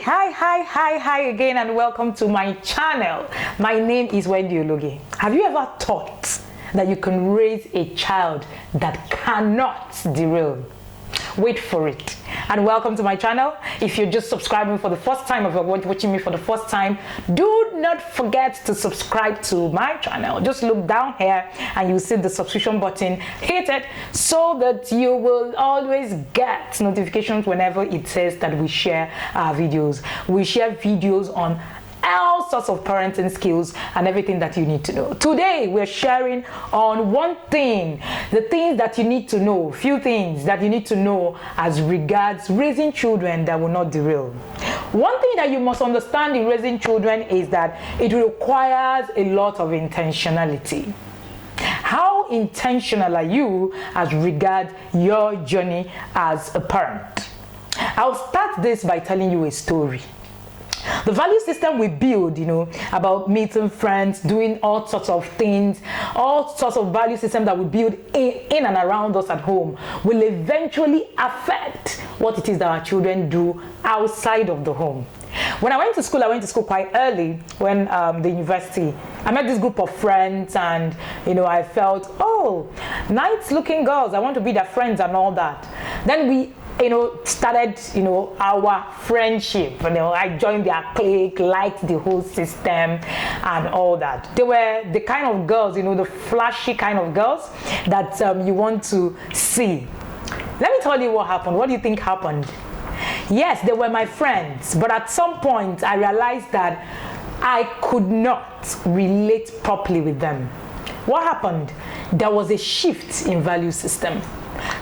Hi again, and welcome to my channel. My name is Wendy Ologe. Have you ever thought that you can raise a child that cannot derail? Wait for it. And welcome to my channel. If you're just subscribing for the first time, or you're watching me for the first time, do not forget to subscribe to my channel. Just look down here and you'll see the subscription button. Hit it so that you will always get notifications whenever it says that we share our videos. We share videos on all sorts of parenting skills and everything that you need to know. Today we're sharing on one thing, the things that you need to know, few things that you need to know as regards raising children that will not derail. One thing that you must understand in raising children is that it requires a lot of intentionality. How intentional are you as regards your journey as a parent? I'll start this by telling you a story. The value system we build, about meeting friends, doing all sorts of things, all sorts of value system that we build in and around us at home will eventually affect what it is that our children do outside of the home. When I went to school quite early. When the university, I met this group of friends, and I felt, oh, nice looking girls, I want to be their friends and all that. Then we started, our friendship. I joined their clique, liked the whole system and all that. They were the kind of girls, the flashy kind of girls that you want to see. Let me tell you what happened. What do you think happened? Yes, they were my friends, but at some point I realized that I could not relate properly with them. What happened? There was a shift in value system.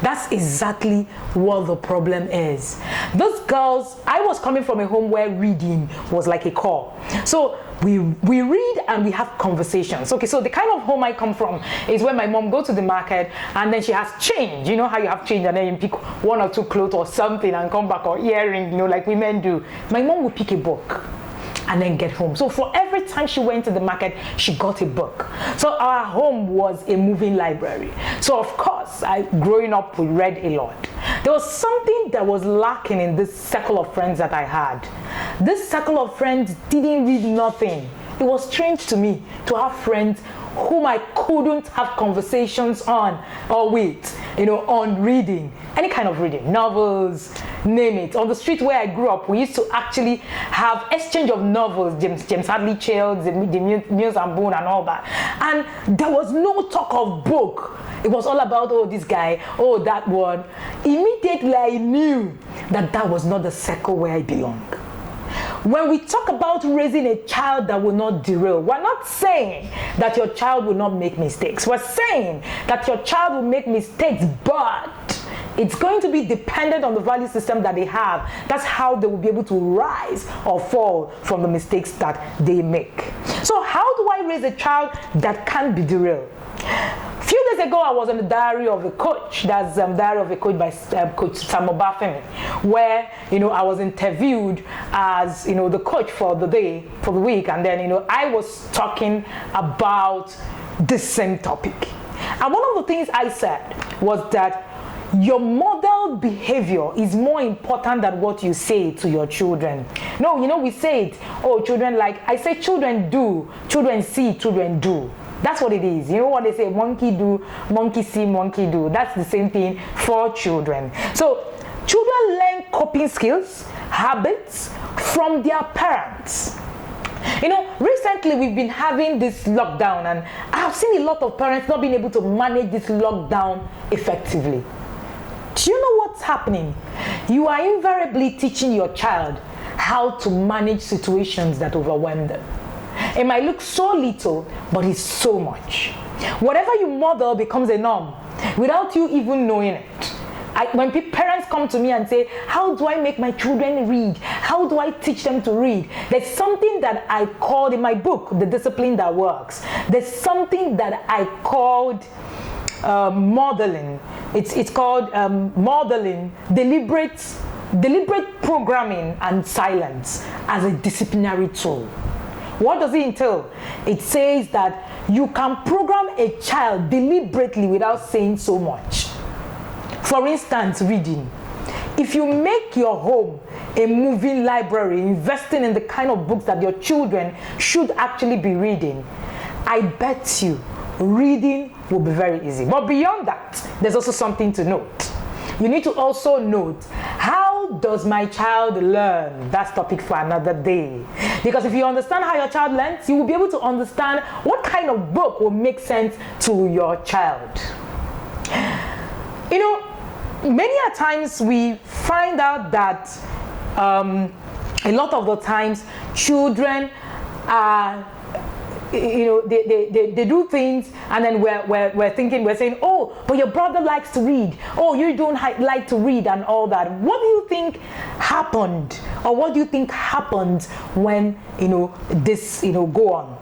That's exactly what the problem is. Those girls, I was coming from a home where reading was like a core. So we read and we have conversations. Okay, so the kind of home I come from is where my mom goes to the market and then she has change. You know how you have change and then you pick one or two clothes or something and come back, or earring, like women do. My mom would pick a book and then get home. So for every time she went to the market, she got a book. So our home was a moving library. So of course, growing up, we read a lot. There was something that was lacking in this circle of friends that I had. This circle of friends didn't read nothing. It was strange to me to have friends whom I couldn't have conversations on or with, on reading, any kind of reading, novels, name it. On the street where I grew up, we used to actually have exchange of novels, James Hadley Childs, the Mills and Boone and all that. And there was no talk of book. It was all about, oh, this guy, oh, that one. Immediately I knew that was not the circle where I belong. When we talk about raising a child that will not derail, we're not saying that your child will not make mistakes. We're saying that your child will make mistakes, but it's going to be dependent on the value system that they have. That's how they will be able to rise or fall from the mistakes that they make. So how do I raise a child that can't be derailed? A few days ago, I was on the Diary of a Coach. That's Diary of a Coach by Coach Sam Obafemi, where I was interviewed as the coach for the day, for the week, and then I was talking about the same topic. And one of the things I said was that your model behavior is more important than what you say to your children. No, we say it, oh, children like, I say children do, children see, children do. That's what it is. You know what they say, monkey do, monkey see, monkey do. That's the same thing for children. So children learn coping skills, habits from their parents. Recently we've been having this lockdown, and I have seen a lot of parents not being able to manage this lockdown effectively. Do you know what's happening? You are invariably teaching your child how to manage situations that overwhelm them. It might look so little, but it's so much. Whatever you model becomes a norm without you even knowing it. When parents come to me and say, how do I make my children read? How do I teach them to read? There's something that I called in my book, The Discipline That Works. There's something that I called modeling. It's called modeling, deliberate programming and silence as a disciplinary tool. What does it entail? It says that you can program a child deliberately without saying so much. For instance, reading. If you make your home a moving library, investing in the kind of books that your children should actually be reading, I bet you reading will be very easy. But beyond that, there's also something to note. You need to also note, how does my child learn? That's topic for another day. Because if you understand how your child learns, you will be able to understand what kind of book will make sense to your child. You know, many a times we find out that a lot of the times children are, they do things, and then we're saying, oh, but your brother likes to read. Oh, you don't like to read and all that. What do you think happened, or what do you think happens when this go on?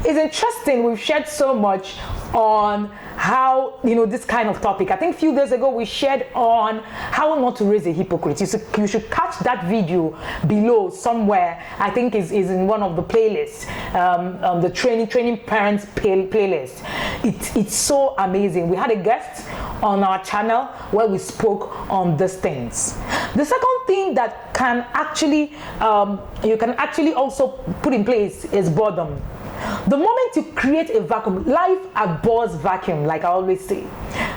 It's interesting. We've shared so much on how this kind of topic. I think a few days ago we shared on how not to raise a hypocrite. You should catch that video below somewhere. I think is in one of the playlists, the training parents playlist. It's so amazing. We had a guest on our channel where we spoke on these things. The second thing that can actually you can actually also put in place is boredom. The moment you create a vacuum, life abhors vacuum, like I always say.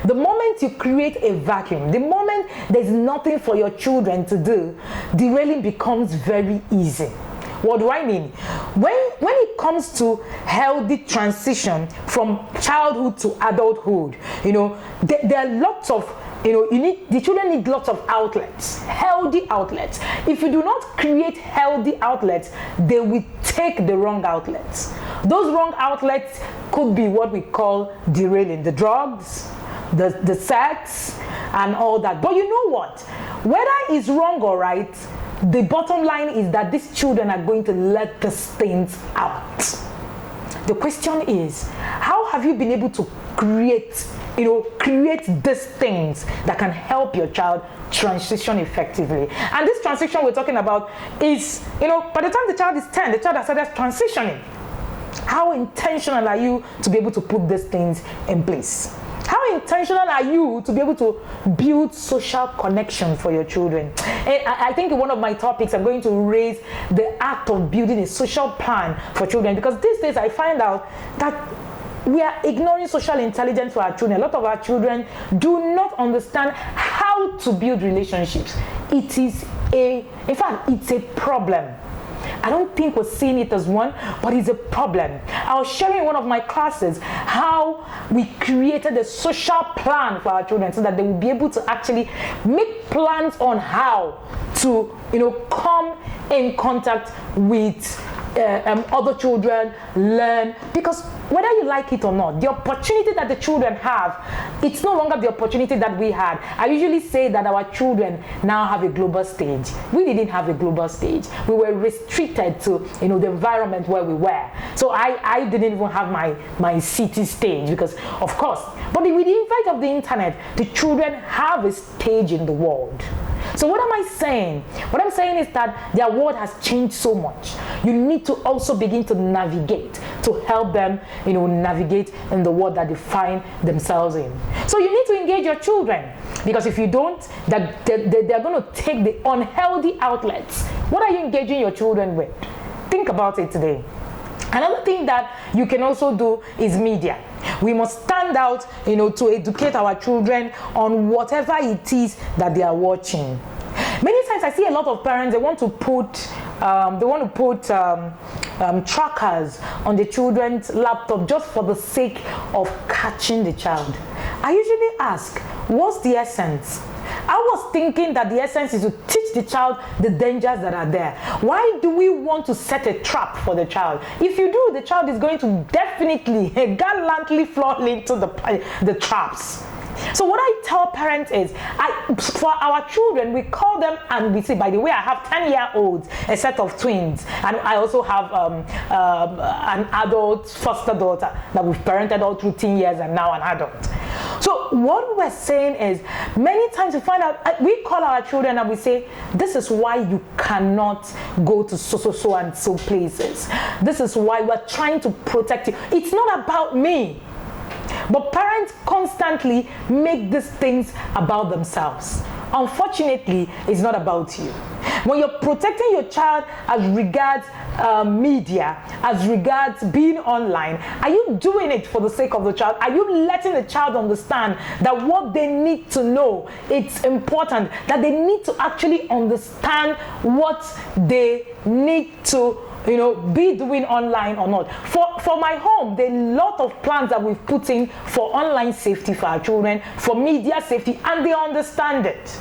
The moment you create a vacuum, the moment there's nothing for your children to do, derailing becomes very easy. What do I mean? When it comes to healthy transition from childhood to adulthood, there are lots of the children need lots of outlets, healthy outlets. If you do not create healthy outlets, they will take the wrong outlets. Those wrong outlets could be what we call derailing, the drugs, the sex, and all that. But you know what? Whether it's wrong or right, the bottom line is that these children are going to let these things out. The question is, how have you been able to create these things that can help your child transition effectively? And this transition we're talking about is, by the time the child is 10, the child has started transitioning. How intentional are you to be able to put these things in place? How intentional are you to be able to build social connection for your children? And I think in one of my topics, I'm going to raise the act of building a social plan for children, because these days I find out that we are ignoring social intelligence for our children. A lot of our children do not understand how to build relationships. In fact, it's a problem. I don't think we're seeing it as one, but it's a problem. I was sharing in one of my classes how we created a social plan for our children so that they will be able to actually make plans on how to, come in contact with other children, learn, because whether you like it or not, the opportunity that the children have, it's no longer the opportunity that we had. I usually say that our children now have a global stage. We didn't have a global stage. We were restricted to the environment where we were. So I didn't even have my city stage, because of course, but with the invite of the internet, the children have a stage in the world. So what am I saying? What I'm saying is that their world has changed so much. You need to also begin to navigate, to help them, navigate in the world that they find themselves in. So you need to engage your children, because if you don't, they're going to take the unhealthy outlets. What are you engaging your children with? Think about it today. Another thing that you can also do is media. We must stand out, to educate our children on whatever it is that they are watching. Many times I see a lot of parents, they want to put trackers on the children's laptop just for the sake of catching the child. I usually ask, what's the essence? I was thinking that the essence is to teach the child the dangers that are there. Why do we want to set a trap for the child? If you do, the child is going to definitely gallantly fall into the traps. So what I tell parents is, for our children, we call them, and we say, by the way, I have 10-year-olds, a set of twins, and I also have an adult foster daughter that we've parented all through 10 years and now an adult. So what we're saying is, many times we find out, we call our children and we say, this is why you cannot go to so and so places. This is why we're trying to protect you. It's not about me. But parents constantly make these things about themselves. Unfortunately, it's not about you. When you're protecting your child as regards media, as regards being online, are you doing it for the sake of the child? Are you letting the child understand that what they need to know, it's important, that they need to actually understand what they need to be doing online or not? For my home, there are a lot of plans that we've put in for online safety for our children, for media safety, and they understand it.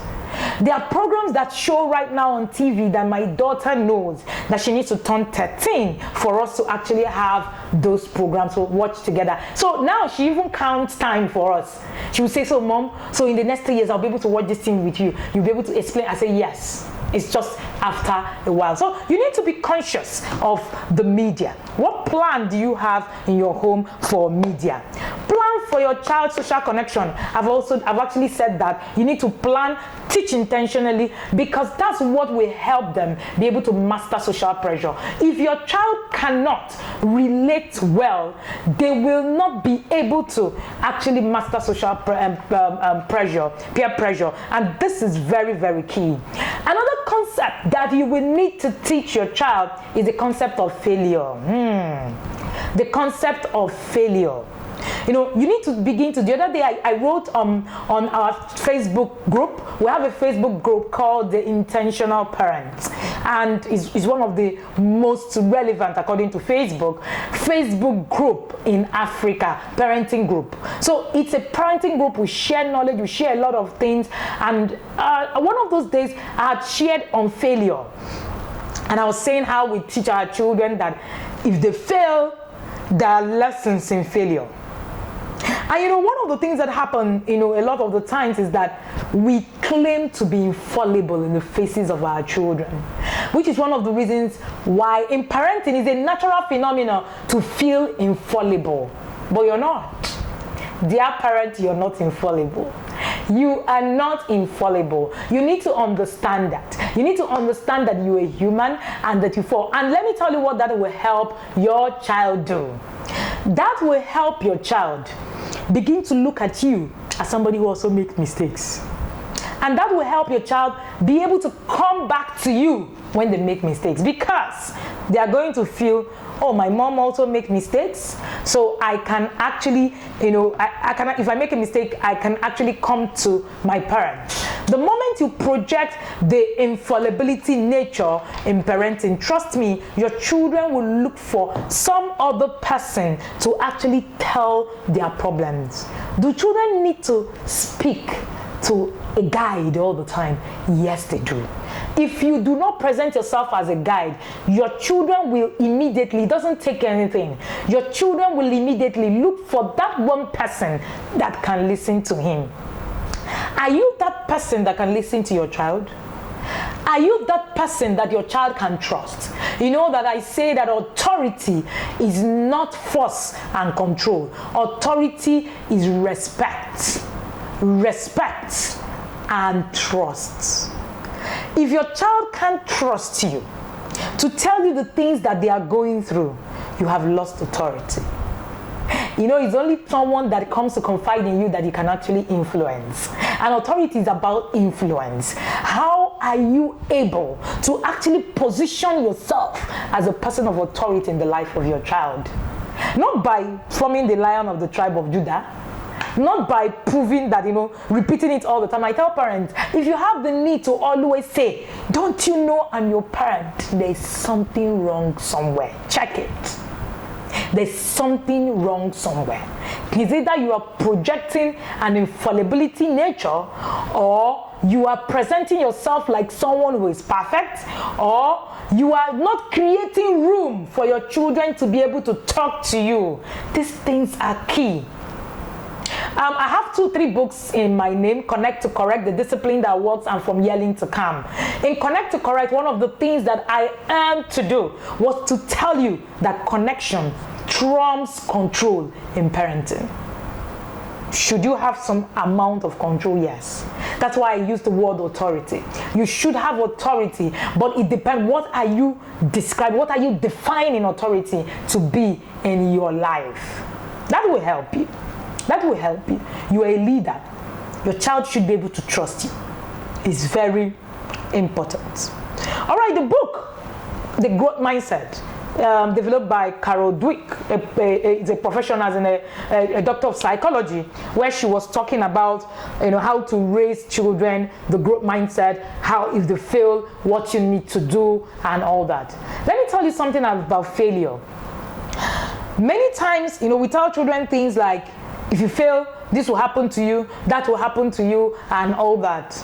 There are programs that show right now on TV that my daughter knows that she needs to turn 13 for us to actually have those programs to watch together. So now she even counts time for us. She will say, so Mom, so in the next 3 years, I'll be able to watch this thing with you. You'll be able to explain. I say, yes. It's just after a while. So you need to be conscious of the media. What plan do you have in your home for media? Plan for your child's social connection. I've actually said that you need to plan, teach intentionally, because that's what will help them be able to master social pressure. If your child cannot relate well, they will not be able to actually master social pressure, peer pressure, and this is very, very key. Another concept that you will need to teach your child is the concept of failure. The concept of failure. You need to begin to. The other day I wrote on our Facebook group. We have a Facebook group called the Intentional Parents, and is one of the most relevant, according to Facebook group in Africa, parenting group. So it's a parenting group. We share knowledge, we share a lot of things, and one of those days I had shared on failure, and I was saying how we teach our children that if they fail, there are lessons in failure. And one of the things that happen, a lot of the times is that we claim to be infallible in the faces of our children, which is one of the reasons why in parenting is a natural phenomenon to feel infallible. But you're not. Dear parent, you're not infallible. You are not infallible. You need to understand that. You need to understand that you're a human and that you fall. And let me tell you what that will help your child do. That will help your child begin to look at you as somebody who also makes mistakes. And that will help your child be able to come back to you when they make mistakes, because they are going to feel, oh, my mom also makes mistakes, so I can actually, I can, if I make a mistake, I can actually come to my parents. The moment you project the infallibility nature in parenting, trust me, your children will look for some other person to actually tell their problems. Do children need to speak to a guide all the time? Yes, they do. If you do not present yourself as a guide, your children will immediately, it doesn't take anything, your children will immediately look for that one person that can listen to him. Are you that person that can listen to your child? Are you that person that your child can trust? You know that I say that authority is not force and control. Authority is respect. Respect and trust. If your child can't trust you to tell you the things that they are going through, you have lost authority. It's only someone that comes to confide in you that you can actually influence. And authority is about influence. How are you able to actually position yourself as a person of authority in the life of your child? Not by forming the Lion of the tribe of Judah, not by proving that, repeating it all the time. I tell parents, if you have the need to always say, don't you know I'm your parent, there's something wrong somewhere. Check it. There's something wrong somewhere. It's either you are projecting an infallibility nature, or you are presenting yourself like someone who is perfect, or you are not creating room for your children to be able to talk to you. These things are key. I have 2-3 books in my name: Connect to Correct, The Discipline That Works, and From Yelling to Calm. In Connect to Correct, one of the things that I am to do was to tell you that connection trumps control in parenting. Should you have some amount of control? Yes. That's why I use the word authority. You should have authority, but it depends. What are you describing? What are you defining authority to be in your life? That will help you. That will help you. You are a leader. Your child should be able to trust you. is very important. All right, the book, The Growth Mindset, developed by Carol Dweck, is a professional and a doctor of psychology, where she was talking about how to raise children, the growth mindset, how if they fail, what you need to do, and all that. Let me tell you something about failure. Many times, we tell children things like, if you fail, this will happen to you, that will happen to you, and all that.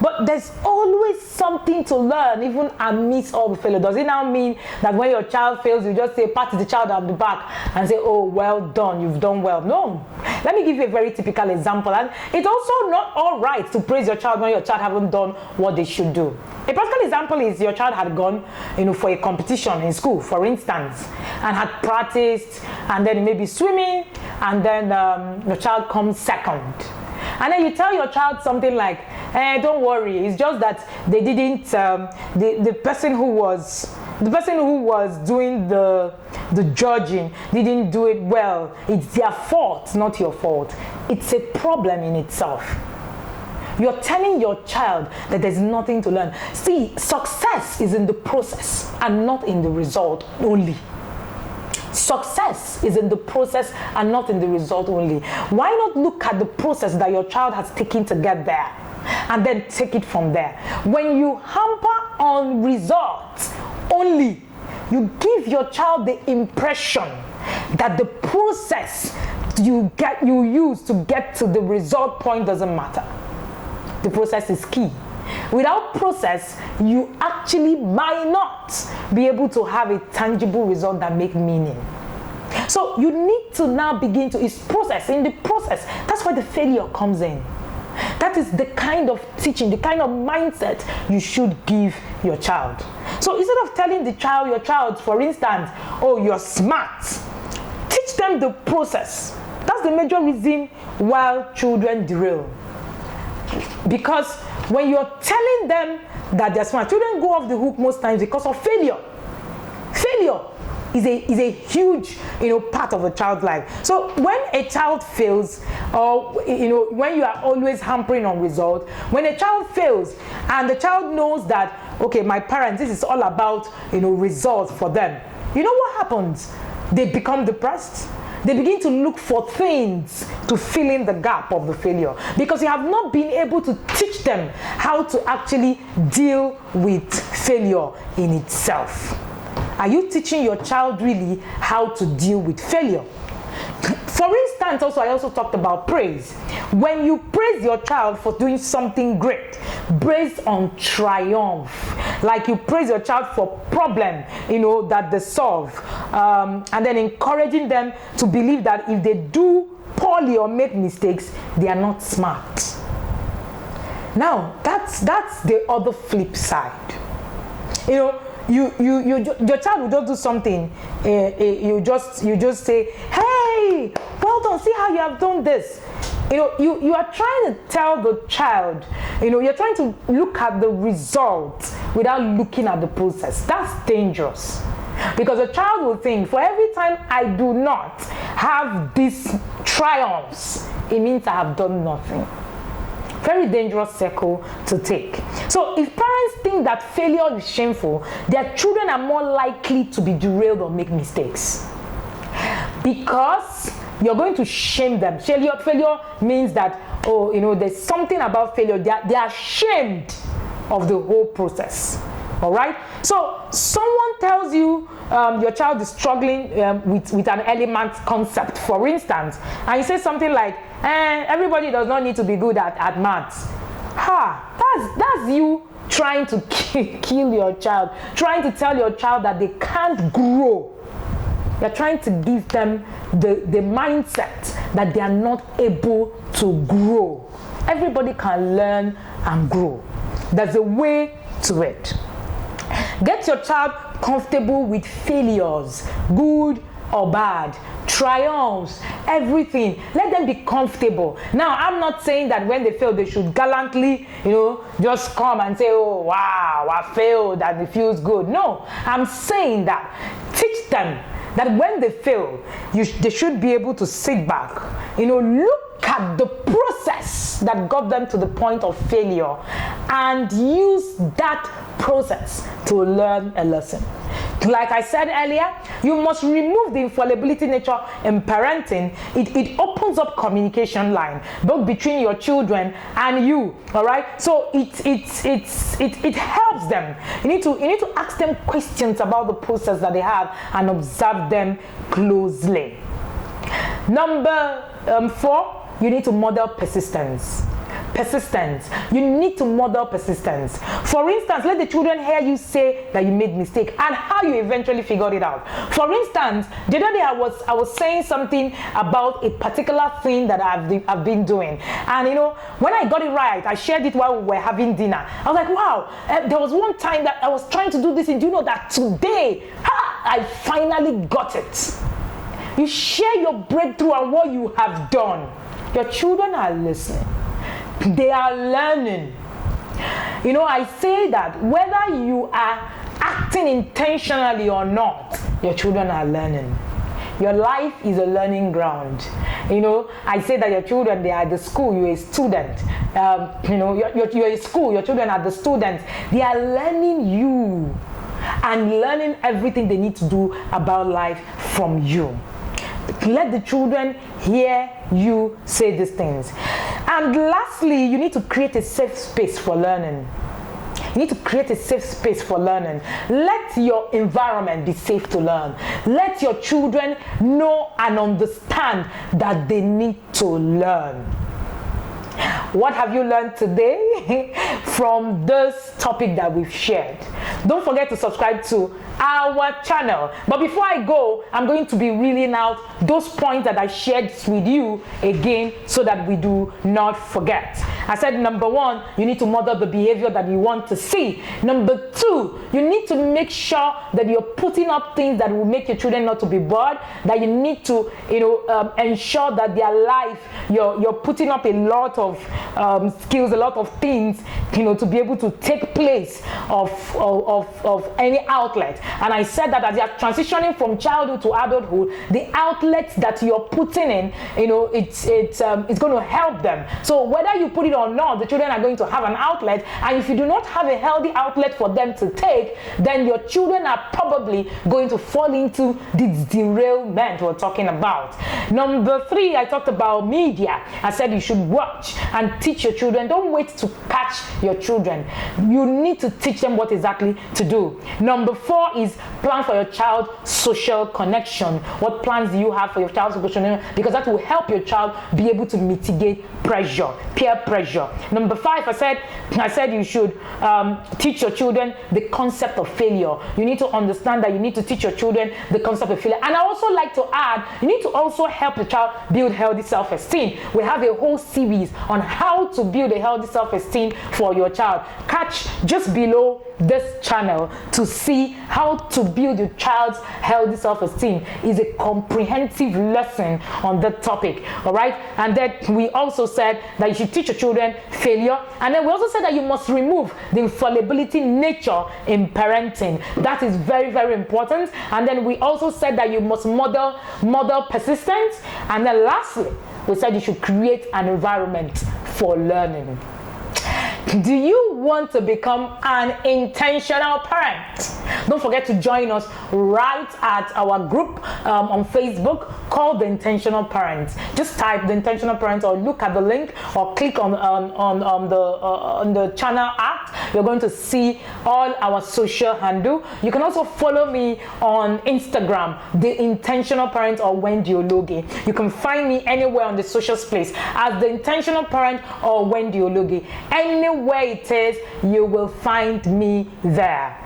But there's always something to learn, even amidst all the failure. Does it now mean that when your child fails, you just say, pat the child on the back and say, oh, well done, you've done well? No. Let me give you a very typical example. And it's also not all right to praise your child when your child haven't done what they should do. A practical example is your child had gone, for a competition in school, for instance, and had practiced, and then maybe swimming, and then your child comes second. And then you tell your child something like, don't worry, it's just that they didn't, the person who was doing the judging didn't do it well. It's their fault, not your fault. It's a problem in itself. You're telling your child that there's nothing to learn. See, success is in the process and not in the result only. Success is in the process and not in the result only. Why not look at the process that your child has taken to get there and then take it from there? When you hamper on results only, you give your child the impression that the process you use to get to the result point doesn't matter. The process is key. Without process, you actually might not be able to have a tangible result that makes meaning. So you need to now begin to, it's process. In the process, that's where the failure comes in. That is the kind of teaching, the kind of mindset you should give your child. So instead of telling your child, for instance, oh, you're smart, teach them the process. That's the major reason why children derail. Because when you're telling them that they're smart, children go off the hook most times because of failure. Failure is a huge part of a child's life. So when a child fails, or when you are always hampering on results, when a child fails and the child knows that, okay, my parents, this is all about results for them, you know what happens? They become depressed. They begin to look for things to fill in the gap of the failure, because you have not been able to teach them how to actually deal with failure in itself. Are you teaching your child really how to deal with failure? For instance, I also talked about praise. When you praise your child for doing something great, based on triumph, like you praise your child for problem, that they solve, and then encouraging them to believe that if they do poorly or make mistakes, they are not smart. Now, that's the other flip side. Your child will just do something, you just say, hey, well done, see how you have done this. You are trying to tell the child, you're trying to look at the results without looking at the process. That's dangerous, because a child will think, for every time I do not have these triumphs, it means I have done nothing. Very dangerous circle to take. So if parents think that failure is shameful, their children are more likely to be derailed or make mistakes, because you're going to shame them. Failure means that, there's something about failure. They are ashamed of the whole process. All right? So someone tells you your child is struggling with an element concept, for instance, and you say something like, everybody does not need to be good at maths. That's you trying to kill your child, trying to tell your child that they can't grow. You're trying to give them the mindset that they are not able to grow. Everybody can learn and grow. There's a way to it. Get your child comfortable with failures, good or bad, triumphs, everything. Let them be comfortable. Now, I'm not saying that when they fail, they should gallantly, just come and say, oh, wow, I failed and it feels good. No, I'm saying that teach them that when they fail, they should be able to sit back, look look at the process that got them to the point of failure and use that process to learn a lesson. Like I said earlier, you must remove the infallibility nature in parenting. It opens up communication line both between your children and you. All right, so it helps them. You need to ask them questions about the process that they have and observe them closely. Number 4, you need to model persistence. Persistence. You need to model persistence. For instance, let the children hear you say that you made mistake and how you eventually figured it out. For instance, the other day I was saying something about a particular thing that I've been doing, and when I got it right, I shared it while we were having dinner. I was like, wow, there was one time that I was trying to do this, and do you know that today, I finally got it. You share your breakthrough and what you have done. Your children are listening. They are learning. I say that whether you are acting intentionally or not, your children are learning. Your life is a learning ground. I say that your children, they are at the school, you're a student. You're in school, your children are the students. They are learning you and learning everything they need to do about life from you. Let the children hear you say these things. And lastly, you need to create a safe space for learning. You need to create a safe space for learning. Let your environment be safe to learn. Let your children know and understand that they need to learn. What have you learned today from this topic that we've shared? Don't forget to subscribe to our channel. But before I go, I'm going to be reeling out those points that I shared with you again so that we do not forget. I said, number 1, you need to model the behavior that you want to see. Number 2, you need to make sure that you're putting up things that will make your children not to be bored, that you need to ensure that their life, you're putting up a lot of skills, a lot of things, to be able to take place of any outlet. And I said that as you're transitioning from childhood to adulthood, the outlets that you're putting in, it's going to help them. So whether you put it or not, the children are going to have an outlet. And if you do not have a healthy outlet for them to take, then your children are probably going to fall into this derailment we're talking about. Number 3, I talked about media. I said you should watch and teach your children. Don't wait to catch your children. You need to teach them what exactly to do. Number 4 is plan for your child's social connection. What plans do you have for your child's social connection? Because that will help your child be able to mitigate pressure, peer pressure. Number 5, I said you should teach your children the concept of failure. You need to understand that you need to teach your children the concept of failure. And I also like to add, you need to also help the child build healthy self-esteem. We have a whole series on how to build a healthy self-esteem for your child. Catch just below this channel to see how to build your child's healthy self-esteem. Is a comprehensive lesson on that topic. All right, and then we also said that you should teach your children failure, and then we also said that you must remove the infallibility nature in parenting. That is very, very important. And then we also said that you must model persistence, and then lastly we said you should create an environment for learning. Do you want to become an intentional parent? Don't forget to join us right at our group on Facebook called The Intentional Parents. Just type The Intentional Parents or look at the link or click on the channel app. You're going to see all our social handle. You can also follow me on Instagram, The Intentional Parent or Wendy Ologe. You can find me anywhere on the social space as The Intentional Parent or Wendy Ologe. Anywhere it is, you will find me there.